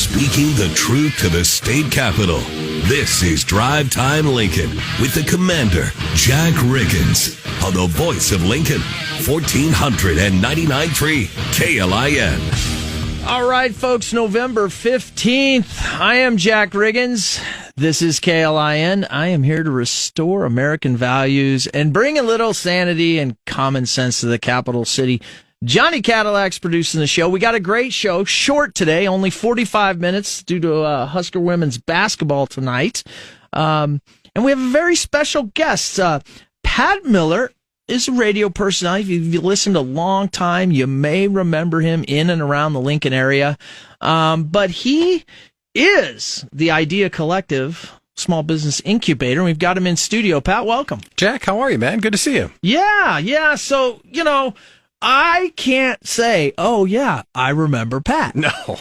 Speaking the truth to the state capitol. This is Drive Time Lincoln with the Commander, Jack Riggins, on the voice of Lincoln, 1499.3 KLIN. All right, folks, November 15th. I am Jack Riggins. This is KLIN. I am here to restore American values and bring a little sanity and common sense to the capital city. Johnny Cadillac's producing the show. We got a great show, short today, only 45 minutes due to Husker women's basketball tonight. And we have a very special guest. Pat Miller is a radio personality. If you've listened a long time, you may remember him in and around the Lincoln area. But he is the Idea Collective Small Business Incubator. We've got him in studio. Pat, welcome. Jack, how are you, man? Good to see you. Yeah. So, I can't say, oh, yeah, I remember Pat. No.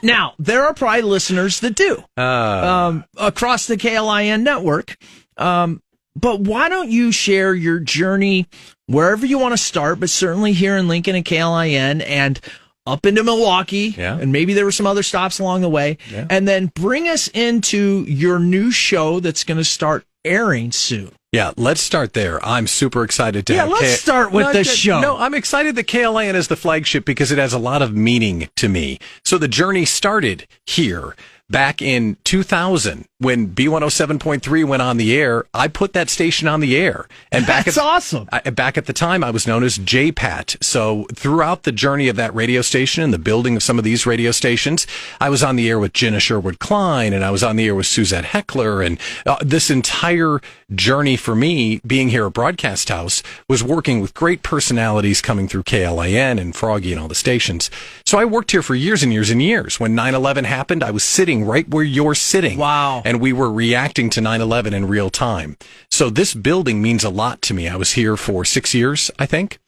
Now, there are probably listeners that do across the KLIN network. But why don't you share your journey wherever you want to start, but certainly here in Lincoln and KLIN and up into Milwaukee, and maybe there were some other stops along the way, and then bring us into your new show that's going to start airing soon. Yeah, let's start there. I'm super excited to have let's start with the show. No, I'm excited that KLIN is the flagship because it has a lot of meaning to me. So the journey started here back in 2000 when B107.3 went on the air. I put that station on the air. And That's awesome. Back at the time, I was known as JPAT. So throughout the journey of that radio station and the building of some of these radio stations, I was on the air with Jenna Sherwood-Klein, and I was on the air with Suzette Heckler. And this entire journey for me, being here at Broadcast House, was working with great personalities coming through KLIN and Froggy and all the stations. So I worked here for years and years and years. When 9/11 happened, I was sitting right where you're sitting. Wow. And we were reacting to 9/11 in real time. So this building means a lot to me. I was here for 6 years, I think.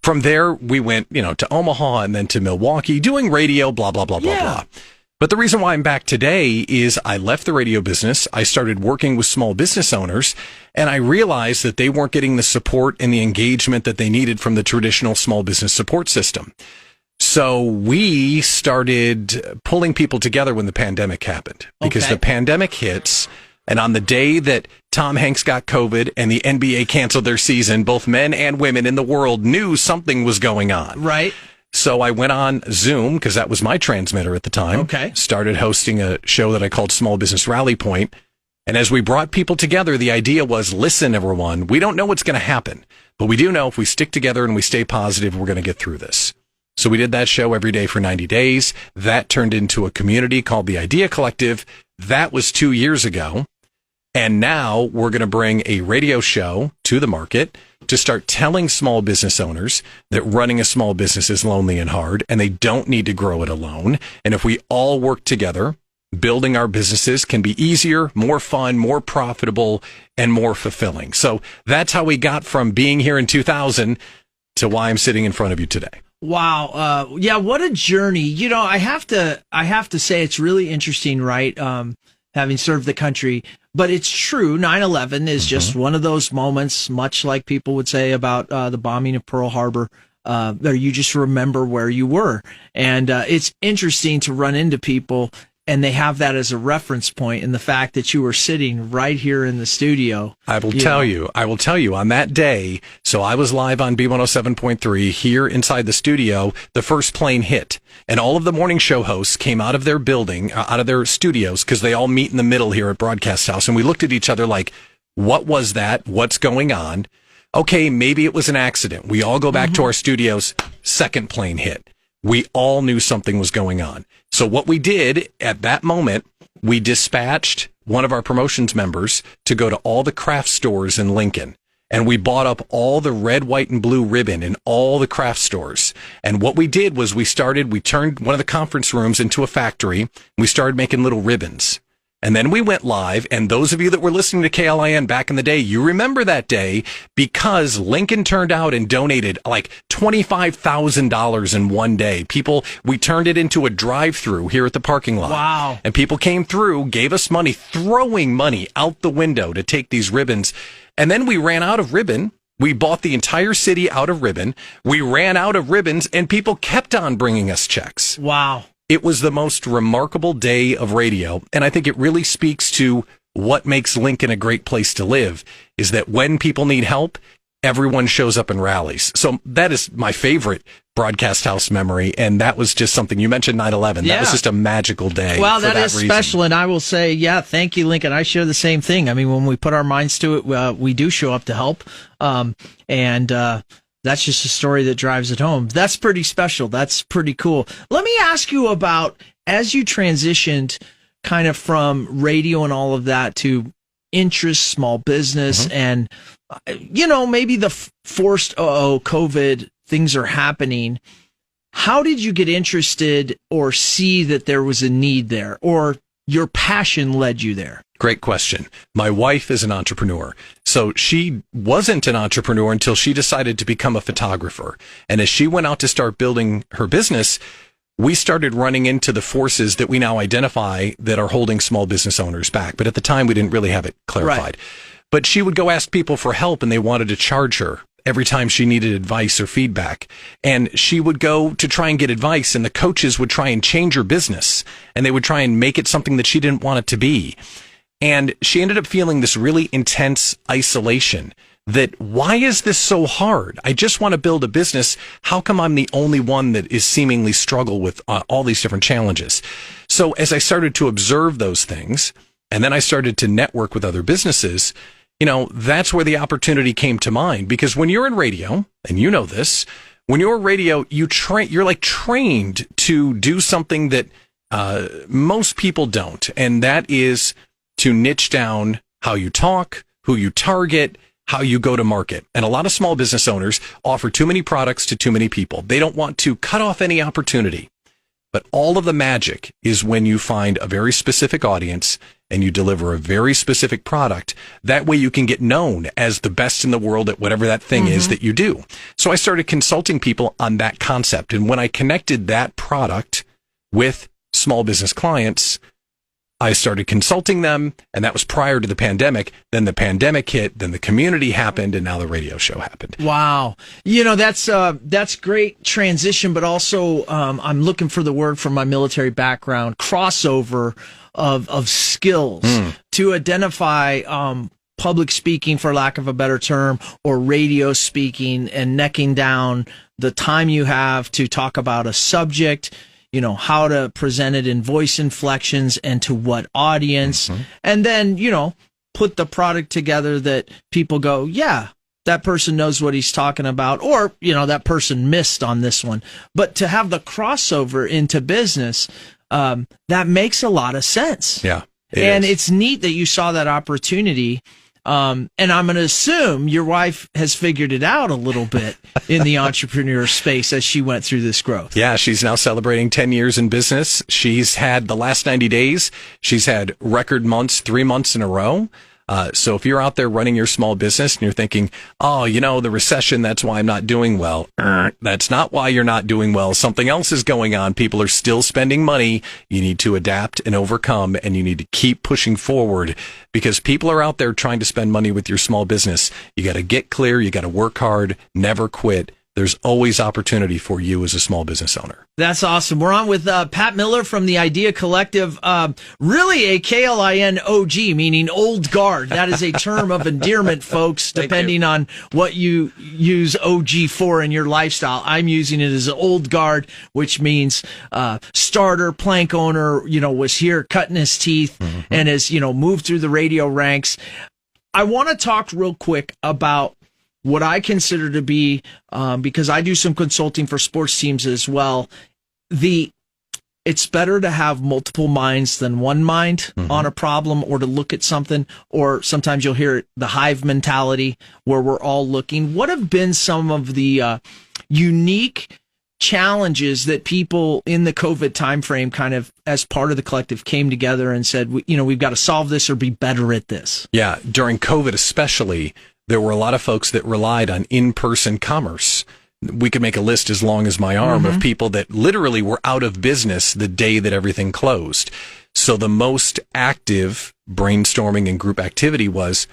From there, we went, to Omaha and then to Milwaukee, doing radio, blah, blah, blah, blah, blah. But the reason why I'm back today is I left the radio business. I started working with small business owners, and I realized that they weren't getting the support and the engagement that they needed from the traditional small business support system. So we started pulling people together when the pandemic happened, because the pandemic hits, and on the day that Tom Hanks got COVID and the NBA canceled their season, both men and women in the world knew something was going on. Right. So I went on Zoom, because that was my transmitter at the time. Started hosting a show that I called Small Business Rally Point. And as we brought people together, the idea was, listen, everyone, we don't know what's going to happen, but we do know if we stick together and we stay positive, we're going to get through this. So we did that show every day for 90 days. That turned into a community called the Idea Collective. That was 2 years ago. And now we're going to bring a radio show to the market to start telling small business owners that running a small business is lonely and hard, and they don't need to grow it alone. And if we all work together, building our businesses can be easier, more fun, more profitable, and more fulfilling. So that's how we got from being here in 2000 to why I'm sitting in front of you today. Wow. What a journey. I have to say it's really interesting, right? Having served the country, but it's true. 9/11 is just one of those moments, much like people would say about the bombing of Pearl Harbor, that you just remember where you were. And it's interesting to run into people and they have that as a reference point in the fact that you were sitting right here in the studio. I will tell you on that day. So I was live on B107.3 here inside the studio. The first plane hit, and all of the morning show hosts came out of their building, out of their studios, because they all meet in the middle here at Broadcast House. And we looked at each other like, what was that? What's going on? Okay, maybe it was an accident. We all go back to our studios. Second plane hit. We all knew something was going on. So what we did at that moment, we dispatched one of our promotions members to go to all the craft stores in Lincoln. And we bought up all the red, white, and blue ribbon in all the craft stores. And what we did was we turned one of the conference rooms into a factory. And we started making little ribbons. And then we went live, and those of you that were listening to KLIN back in the day, you remember that day, because Lincoln turned out and donated like $25,000 in one day. We turned it into a drive-through here at the parking lot. Wow. And people came through, gave us money, throwing money out the window to take these ribbons. And then we ran out of ribbon. We bought the entire city out of ribbon. We ran out of ribbons, and people kept on bringing us checks. Wow. it was the most remarkable day of radio. And I think it really speaks to what makes Lincoln a great place to live, is that when people need help, everyone shows up and rallies. So that is my favorite broadcast house memory. And that was just something, you mentioned 9/11. Yeah. That was just a magical day. Well, for that is reason. special. And I will say, yeah, thank you, Lincoln. I share the same thing. I mean, when we put our minds to it, we do show up to help. That's just a story that drives it home. That's pretty special. That's pretty cool. Let me ask you about, as you transitioned kind of from radio and all of that to interest, small business, and, maybe the forced, COVID, things are happening. How did you get interested or see that there was a need there, or your passion led you there? Great question. My wife is an entrepreneur. So she wasn't an entrepreneur until she decided to become a photographer. And as she went out to start building her business, we started running into the forces that we now identify that are holding small business owners back. But at the time, we didn't really have it clarified. Right. But she would go ask people for help, and they wanted to charge her every time she needed advice or feedback. And she would go to try and get advice, and the coaches would try and change her business, and they would try and make it something that she didn't want it to be. And she ended up feeling this really intense isolation, that why is this so hard? I just want to build a business. How come I'm the only one that is seemingly struggle with all these different challenges? So as I started to observe those things, and then I started to network with other businesses, that's where the opportunity came to mind. Because when you're in radio, and you know this, when you're in radio, you're like trained to do something that most people don't. And that is to niche down how you talk, who you target, how you go to market. And a lot of small business owners offer too many products to too many people. They don't want to cut off any opportunity. But all of the magic is when you find a very specific audience and you deliver a very specific product. That way you can get known as the best in the world at whatever that thing is that you do. So I started consulting people on that concept. And when I connected that product with small business clients, I started consulting them, and that was prior to the pandemic. Then the pandemic hit, then the community happened, and now the radio show happened. Wow. That's great transition, but also I'm looking for the word from my military background, crossover of skills to identify public speaking, for lack of a better term, or radio speaking, and necking down the time you have to talk about a subject, how to present it in voice inflections and to what audience, and then, put the product together that people go, yeah, that person knows what he's talking about, or, that person missed on this one. But to have the crossover into business, that makes a lot of sense. Yeah. It's neat that you saw that opportunity. And I'm going to assume your wife has figured it out a little bit in the entrepreneur space as she went through this growth. Yeah, she's now celebrating 10 years in business. She's had the last 90 days. She's had record months, 3 months in a row. So if you're out there running your small business and you're thinking, the recession, that's why I'm not doing well. That's not why you're not doing well. Something else is going on. People are still spending money. You need to adapt and overcome, and you need to keep pushing forward, because people are out there trying to spend money with your small business. You got to get clear. You got to work hard, never quit. There's always opportunity for you as a small business owner. That's awesome. We're on with Pat Miller from the Idea Collective. Really a KLIN OG, meaning old guard. That is a term of endearment, folks, depending on what you use OG for in your lifestyle. I'm using it as an old guard, which means starter, plank owner, was here cutting his teeth and has, moved through the radio ranks. I want to talk real quick about what I consider to be, because I do some consulting for sports teams as well, it's better to have multiple minds than one mind on a problem, or to look at something, or sometimes you'll hear the hive mentality where we're all looking. What have been some of the unique challenges that people in the COVID timeframe, kind of as part of the collective, came together and said, we've got to solve this or be better at this? Yeah, during COVID especially, there were a lot of folks that relied on in-person commerce. We could make a list as long as my arm of people that literally were out of business the day that everything closed. So the most active brainstorming and group activity was,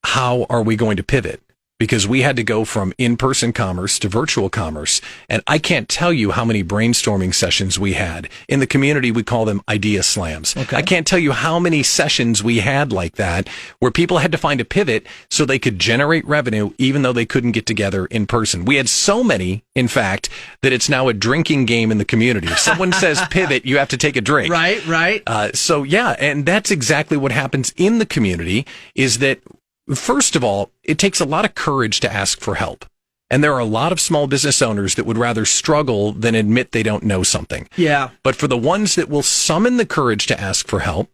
how are we going to pivot? because we had to go from in-person commerce to virtual commerce. And I can't tell you how many brainstorming sessions we had. In the community, we call them idea slams. Okay. I can't tell you how many sessions we had like that where people had to find a pivot so they could generate revenue even though they couldn't get together in person. We had so many, in fact, that it's now a drinking game in the community. If someone says pivot, you have to take a drink. Right. So yeah, and that's exactly what happens in the community is that, first of all, it takes a lot of courage to ask for help. And there are a lot of small business owners that would rather struggle than admit they don't know something. Yeah. But for the ones that will summon the courage to ask for help,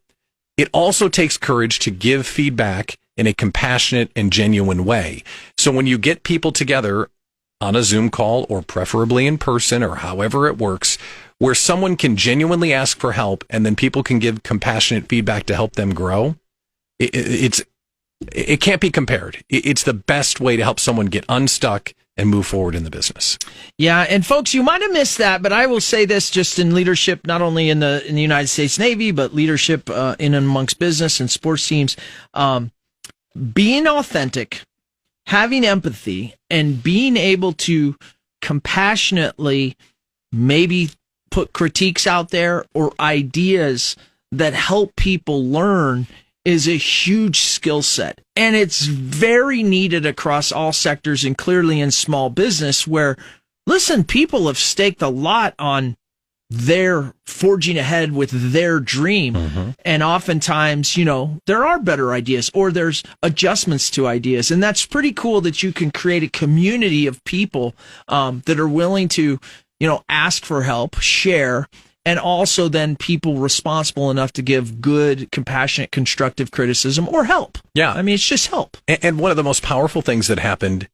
it also takes courage to give feedback in a compassionate and genuine way. So when you get people together on a Zoom call or preferably in person or however it works, where someone can genuinely ask for help and then people can give compassionate feedback to help them grow, it can't be compared. It's the best way to help someone get unstuck and move forward in the business. Yeah, and folks, you might have missed that, but I will say this just in leadership, not only in the United States Navy, but leadership in and amongst business and sports teams. Being authentic, having empathy, and being able to compassionately maybe put critiques out there or ideas that help people learn is a huge skill set. And it's very needed across all sectors and clearly in small business where, listen, people have staked a lot on their forging ahead with their dream. Mm-hmm. And oftentimes, there are better ideas or there's adjustments to ideas. And that's pretty cool that you can create a community of people that are willing to, ask for help, share, and also then people responsible enough to give good, compassionate, constructive criticism or help. Yeah. I mean, it's just help. And one of the most powerful things that happened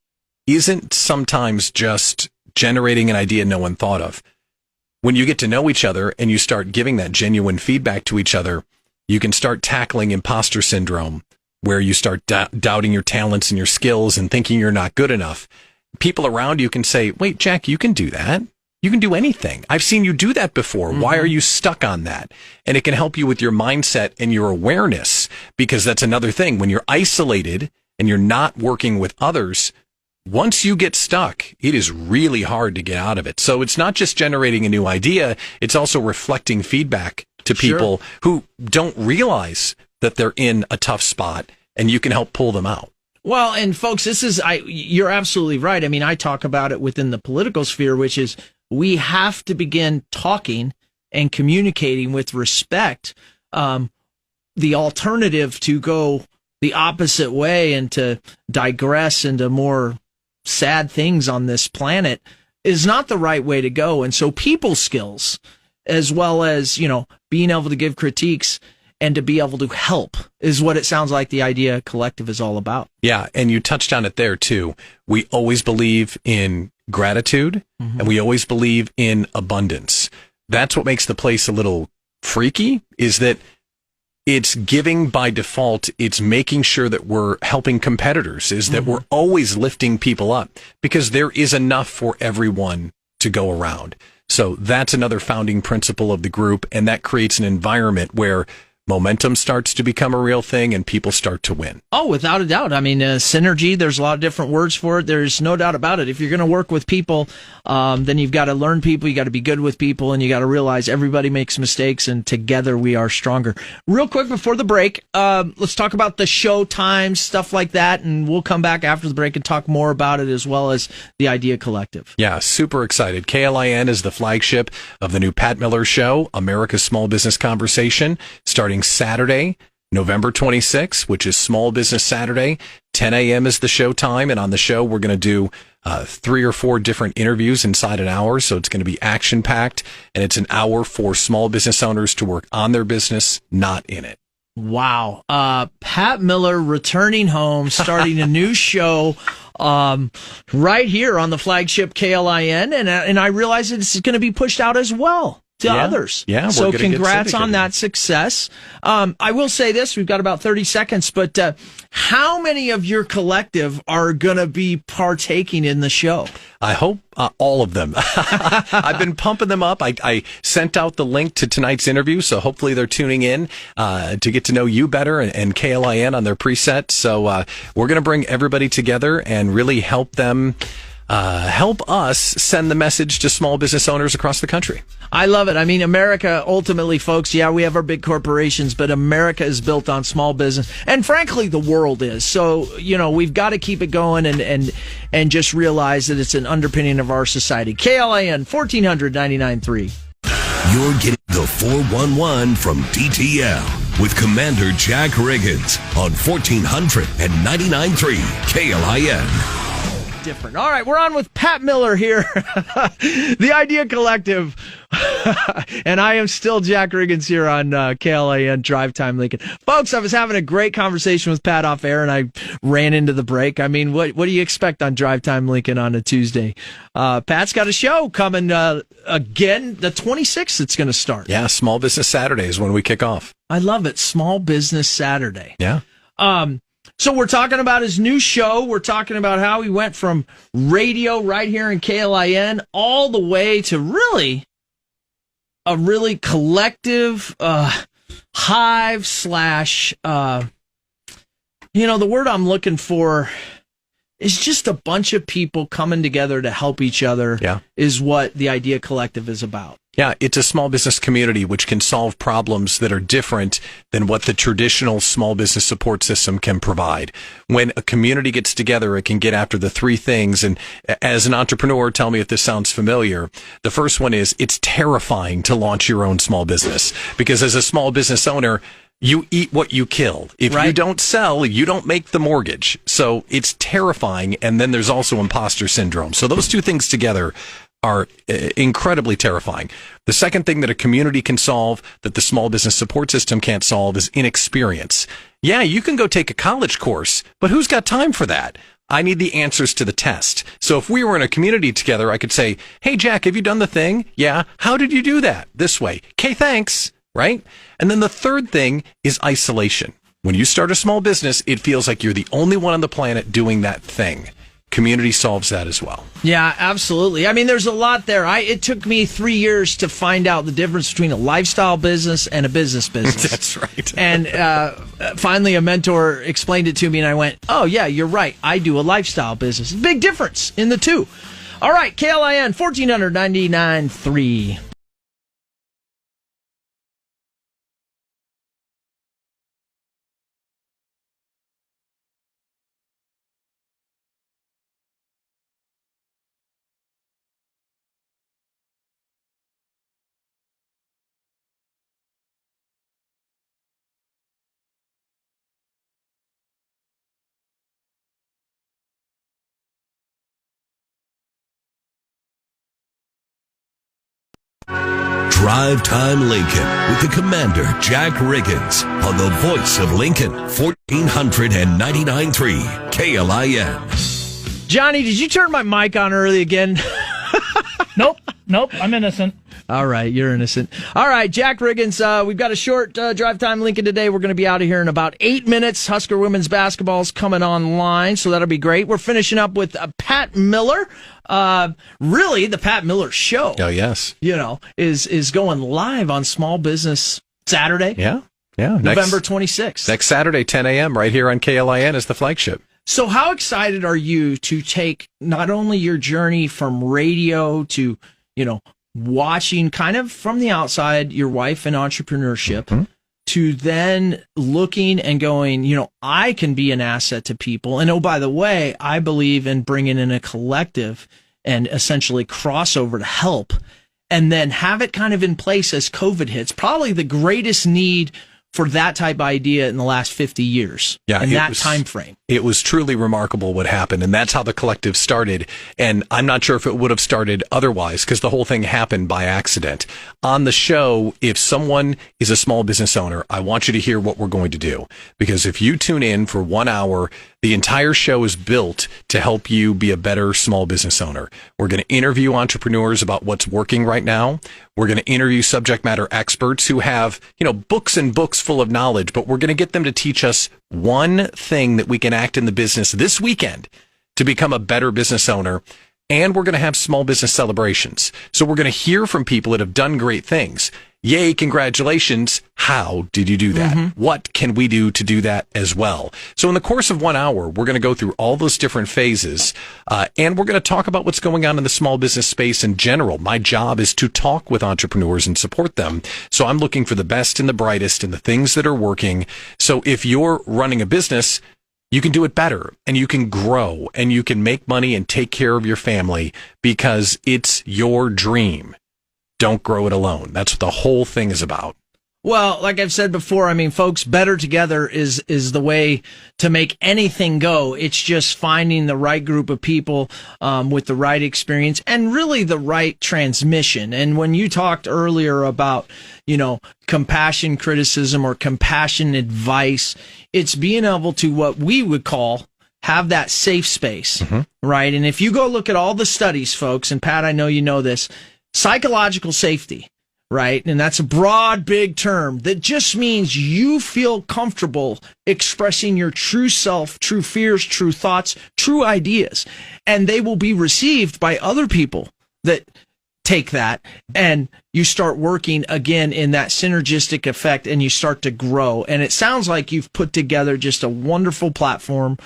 isn't sometimes just generating an idea no one thought of. When you get to know each other and you start giving that genuine feedback to each other, you can start tackling imposter syndrome, where you start doubting your talents and your skills and thinking you're not good enough. People around you can say, wait, Jack, you can do that. You can do anything. I've seen you do that before. Mm-hmm. Why are you stuck on that? And it can help you with your mindset and your awareness, because that's another thing. When you're isolated and you're not working with others, once you get stuck, it is really hard to get out of it. So it's not just generating a new idea. It's also reflecting feedback to people who don't realize that they're in a tough spot, and you can help pull them out. Well, and folks, you're absolutely right. I mean, I talk about it within the political sphere, which is we have to begin talking and communicating with respect. The alternative to go the opposite way and to digress into more sad things on this planet is not the right way to go. And so people skills, as well as, being able to give critiques and to be able to help is what it sounds like the Idea Collective is all about. Yeah, and you touched on it there too. We always believe in gratitude, mm-hmm. and we always believe in abundance. That's what makes the place a little freaky, is that it's giving by default. It's making sure that we're helping competitors, is that mm-hmm. we're always lifting people up, because there is enough for everyone to go around. So that's another founding principle of the group, and that creates an environment where momentum starts to become a real thing and people start to win. Oh, without a doubt. I mean, synergy, there's a lot of different words for it. There's no doubt about it. If you're going to work with people, then you've got to learn people, you got to be good with people, and you got to realize everybody makes mistakes, and together we are stronger. Real quick before the break, let's talk about the show times, stuff like that, and we'll come back after the break and talk more about it, as well as the Idea Collective. Yeah, super excited. KLIN is the flagship of the new Pat Miller Show, America's Small Business Conversation, starting Saturday, November 26th, which is Small Business Saturday. 10 a.m. is the show time, and on the show we're going to do 3 or 4 different interviews inside an hour, so it's going to be action-packed, and it's an hour for small business owners to work on their business, not in it. Wow. Pat Miller returning home, starting a new show right here on the flagship KLIN, and I realize it's going to be pushed out as well. to others. Yeah. So congrats on that success. I will say this, we've got about 30 seconds, but how many of your collective are going to be partaking in the show? I hope all of them. I've been pumping them up. I sent out the link to tonight's interview, so hopefully they're tuning in to get to know you better and KLIN on their preset. So we're going to bring everybody together and really help them help us send the message to small business owners across the country. I love it. I mean, America, ultimately, folks, yeah, we have our big corporations, but America is built on small business. And frankly, the world is. So, we've got to keep it going and just realize that it's an underpinning of our society. KLIN 1400-99.3. You're getting the 411 from DTL with Commander Jack Riggins on 1499.3 KLIN. Different. All right, we're on with Pat Miller here, the Idea Collective, and I am still Jack Riggins here on KLIN Drive Time Lincoln. Folks, I was having a great conversation with Pat off air, and I ran into the break. I mean, what do you expect on Drive Time Lincoln on a Tuesday? Pat's got a show coming again, the 26th it's going to start. Yeah, Small Business Saturday is when we kick off. I love it. Small Business Saturday. Yeah. So we're talking about his new show. We're talking about how he went from radio right here in KLIN all the way to a really collective hive slash, the word I'm looking for is just a bunch of people coming together to help each other is what the Idea Collective is about. Yeah, it's a small business community which can solve problems that are different than what the traditional small business support system can provide. When a community gets together, it can get after the three things. And as an entrepreneur, tell me if this sounds familiar. The first one is it's terrifying to launch your own small business because as a small business owner, you eat what you kill. If you don't sell, you don't make the mortgage. So it's terrifying. And then there's also imposter syndrome. So those two things together are incredibly terrifying. The second thing that a community can solve that the small business support system can't solve is inexperience. Yeah, you can go take a college course, but who's got time for that? I need the answers to the test. So if we were in a community together, I could say, hey, Jack, have you done the thing? Yeah. How did you do that? This way. Okay, thanks. Right? And then the third thing is isolation. When you start a small business, it feels like you're the only one on the planet doing that thing. Community solves that as well. Yeah, absolutely. I mean, there's a lot there. It took me 3 years to find out the difference between a lifestyle business and a business business. That's right. And finally, a mentor explained it to me, and I went, oh, yeah, you're right. I do a lifestyle business. Big difference in the two. All right, KLIN 1499.3. Drive Time Lincoln with the Commander Jack Riggins on the voice of Lincoln 1499.3 KLIN. Johnny, did you turn my mic on early again? Nope, I'm innocent. All right, you're innocent. All right, Jack Riggins, we've got a short Drive Time Lincoln today. We're going to be out of here in about 8 minutes. Husker women's basketball's coming online, so that'll be great. We're finishing up with Pat Miller. Really, the Pat Miller Show. Oh, yes. Is going live on Small Business Saturday. Yeah. November 26th. Next Saturday, 10 a.m. right here on KLIN is the flagship. So how excited are you to take not only your journey from radio to, watching kind of from the outside your wife in entrepreneurship to then looking and going, I can be an asset to people. And oh, by the way, I believe in bringing in a collective and essentially crossover to help and then have it kind of in place as COVID hits. Probably the greatest need for that type of idea in the last 50 years. Yeah, in that time frame. It was truly remarkable what happened, and that's how the collective started. And I'm not sure if it would have started otherwise because the whole thing happened by accident. On the show, if someone is a small business owner, I want you to hear what we're going to do. Because if you tune in for 1 hour, The entire show is built to help you be a better small business owner. We're going to interview entrepreneurs about what's working right now. We're going to interview subject matter experts who have, books and books full of knowledge, but we're going to get them to teach us one thing that we can act in the business this weekend to become a better business owner. And we're going to have small business celebrations. So we're going to hear from people that have done great things. Yay, congratulations. How did you do that? Mm-hmm. What can we do to do that as well? So in the course of 1 hour, we're going to go through all those different phases, and we're going to talk about what's going on in the small business space in general. My job is to talk with entrepreneurs and support them. So I'm looking for the best and the brightest and the things that are working. So if you're running a business, you can do it better, and you can grow, and you can make money and take care of your family because it's your dream. Don't grow it alone. That's what the whole thing is about. Well, like I've said before, folks, better together is the way to make anything go. It's just finding the right group of people with the right experience and really the right transmission. And when you talked earlier about, compassion criticism or compassion advice, it's being able to what we would call have that safe space, right? And if you go look at all the studies, folks, and Pat, I know you know this, psychological safety, right? And that's a broad, big term that just means you feel comfortable expressing your true self, true fears, true thoughts, true ideas, and they will be received by other people that take that, and you start working again in that synergistic effect, and you start to grow. And it sounds like you've put together just a wonderful platform,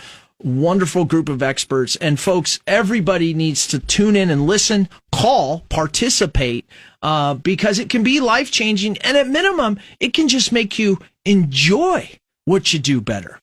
wonderful group of experts. And folks, everybody needs to tune in and listen, call, participate, because it can be life-changing. And at minimum, it can just make you enjoy what you do better.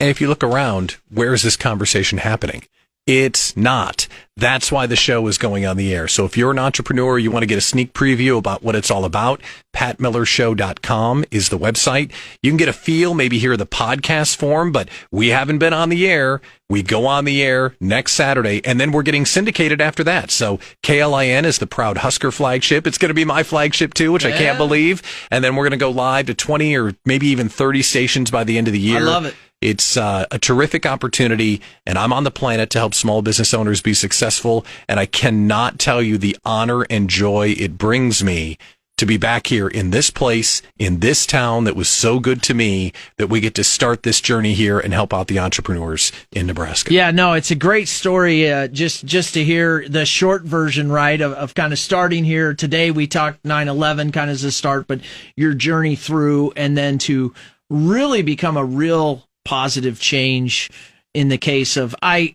And if you look around, where is this conversation happening? It's not. That's why the show is going on the air. So if you're an entrepreneur, you want to get a sneak preview about what it's all about, patmillershow.com is the website. You can get a feel, maybe hear the podcast form, but we haven't been on the air. We go on the air next Saturday, and then we're getting syndicated after that. So KLIN is the proud Husker flagship. It's going to be my flagship too, which I can't believe. And then we're going to go live to 20 or maybe even 30 stations by the end of the year. I love it. It's a terrific opportunity, and I'm on the planet to help small business owners be successful, and I cannot tell you the honor and joy it brings me to be back here in this place, in this town that was so good to me, that we get to start this journey here and help out the entrepreneurs in Nebraska. Yeah, no, it's a great story, just to hear the short version, right, of kind of starting here. Today we talked 9/11 kind of as a start, but your journey through, and then to really become a real positive change in the case of, I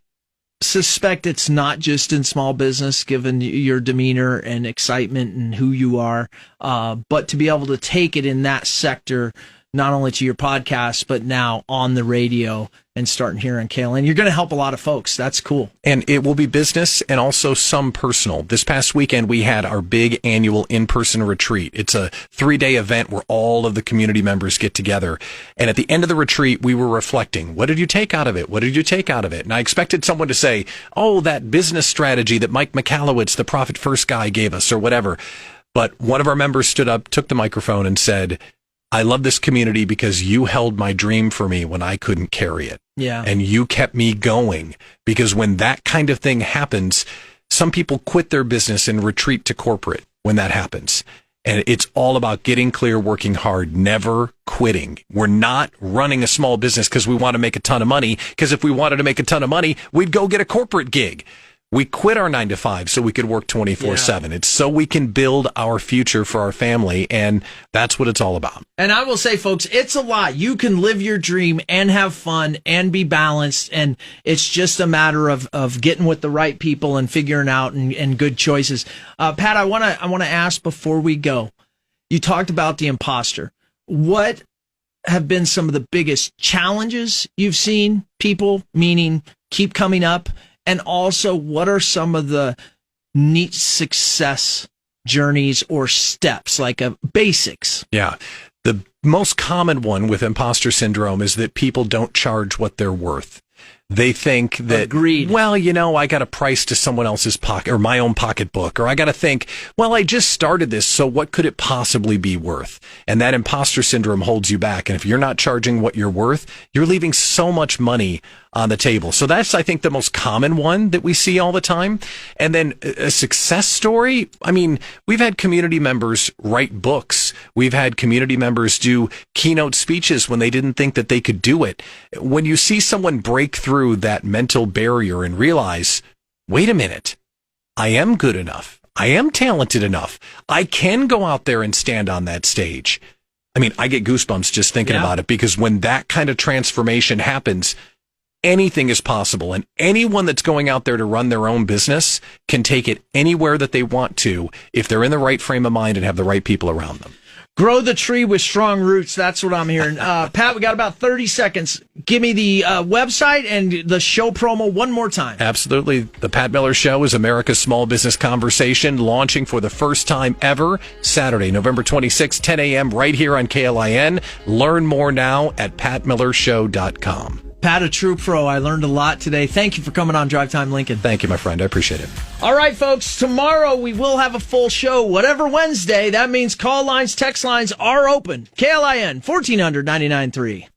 suspect it's not just in small business, given your demeanor and excitement and who you are, but to be able to take it in that sector, not only to your podcast, but now on the radio and starting here on KLIN. You're going to help a lot of folks. That's cool. And it will be business and also some personal. This past weekend, we had our big annual in-person retreat. It's a 3-day event where all of the community members get together. And at the end of the retreat, we were reflecting. What did you take out of it? What did you take out of it? And I expected someone to say, oh, that business strategy that Mike Michalowicz, the Profit First guy, gave us, or whatever. But one of our members stood up, took the microphone, and said, I love this community because you held my dream for me when I couldn't carry it. Yeah. And you kept me going, because when that kind of thing happens, some people quit their business and retreat to corporate when that happens. And it's all about getting clear, working hard, never quitting. We're not running a small business because we want to make a ton of money, because if we wanted to make a ton of money, we'd go get a corporate gig. We quit our 9-to-5 so we could work 24/7. It's so we can build our future for our family, and that's what it's all about. And I will say, folks, it's a lot. You can live your dream and have fun and be balanced, and it's just a matter of getting with the right people and figuring out and good choices. Pat, I want to ask before we go. You talked about the imposter. What have been some of the biggest challenges you've seen people, meaning keep coming up? And also, what are some of the neat success journeys or steps, like basics? Yeah. The most common one with imposter syndrome is that people don't charge what they're worth. They think that, Agreed. well, I got a price to someone else's pocket or my own pocketbook, or I got to think, well, I just started this, so what could it possibly be worth? And that imposter syndrome holds you back. And if you're not charging what you're worth, you're leaving so much money on the table. So that's, I think, the most common one that we see all the time. And then a success story. I mean, we've had community members write books. We've had community members do keynote speeches when they didn't think that they could do it. When you see someone break through that mental barrier and realize, wait a minute, I am good enough. I am talented enough. I can go out there and stand on that stage. I mean, I get goosebumps just thinking about it, because when that kind of transformation happens, anything is possible, and anyone that's going out there to run their own business can take it anywhere that they want to if they're in the right frame of mind and have the right people around them. Grow the tree with strong roots. That's what I'm hearing. Pat, we got about 30 seconds. Give me the website and the show promo one more time. Absolutely. The Pat Miller Show is America's small business conversation, launching for the first time ever Saturday, November 26, 10 a.m. right here on KLIN. Learn more now at patmillershow.com. Pat, a true pro. I learned a lot today. Thank you for coming on Drive Time Lincoln. Thank you, my friend. I appreciate it. All right, folks. Tomorrow we will have a full show. Whatever Wednesday, that means call lines, text lines are open. KLIN 1400 99.3.